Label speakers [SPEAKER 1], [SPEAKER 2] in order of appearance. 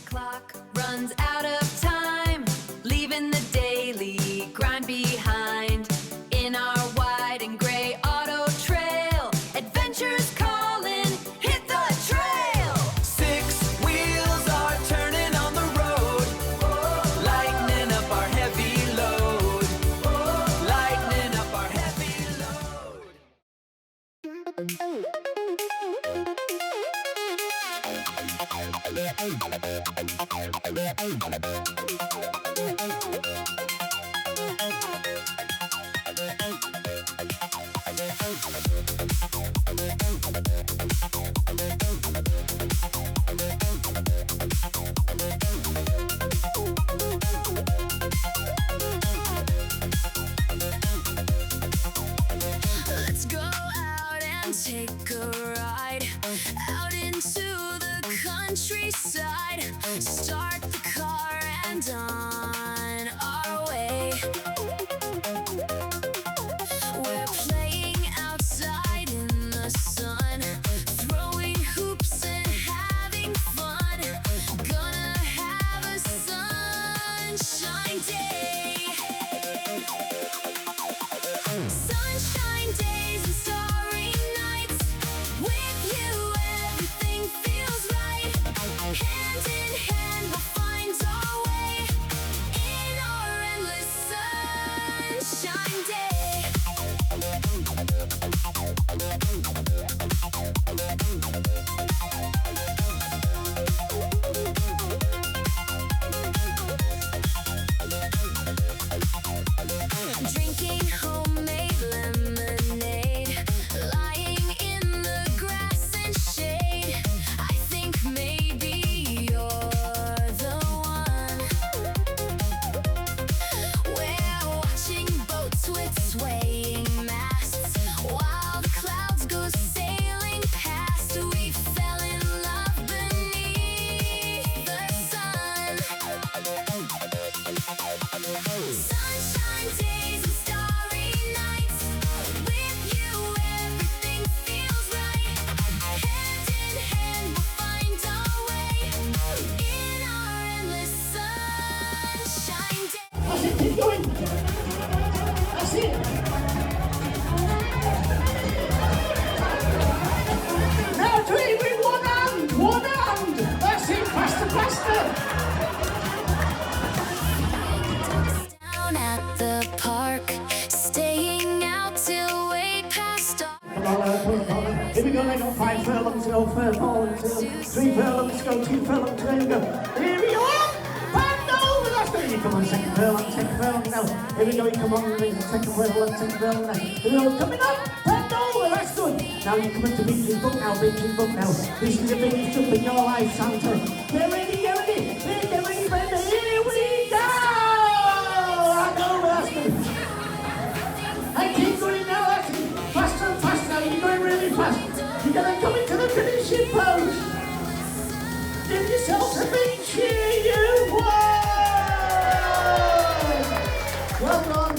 [SPEAKER 1] clock runs out of time, leaving the daily grind behind. In our wide and grey auto trail, adventures calling, hit the trail. 6 wheels are turning on the road, lightening up our heavy load, lightening up our heavy load.
[SPEAKER 2] Let's go out and take a ride out into the countryside. Start the car and on our way. We're playing outside in the sun, throwing hoops and having fun. Gonna have a sunshine day. Sunshine days and starry nights. With you everything feels right. Hand in hand we'll find our way in our endless sunshine day. Drinking homemade lemonade, lying in the grass and shade. I think maybe you're the one. We're watching boats with swaying masts while the clouds go sailing past. We fell in love beneath the sun. Sunshine days and starry nights. With you everything feels right. Hand in hand we'll find our way in our endless sunshine day.
[SPEAKER 3] That's it, keep going. That's it. Now do it with one hand, one hand. That's it, faster, faster.
[SPEAKER 2] Down at the park, staying out till way past dark.
[SPEAKER 3] Come on, here we go, they got 5 furlongs to go, 4 furlongs to go, 3 furlongs to go, 2 furlongs to go, here we go. Here we go, hand over, that's it. Come on, second furlong now. Here we go, come on, second furlong now. Here we go, coming up, hand over, that's good. Now you come into Beachley's book now, This is the biggest jump in your life, Santa. Get ready, get ready, baby, here we go. Hand over, that's good. And keep going now, that's it. Faster and faster now, you're going really fast. You're going to come into the finishing post. Give yourself a big cheer, you won! Well done.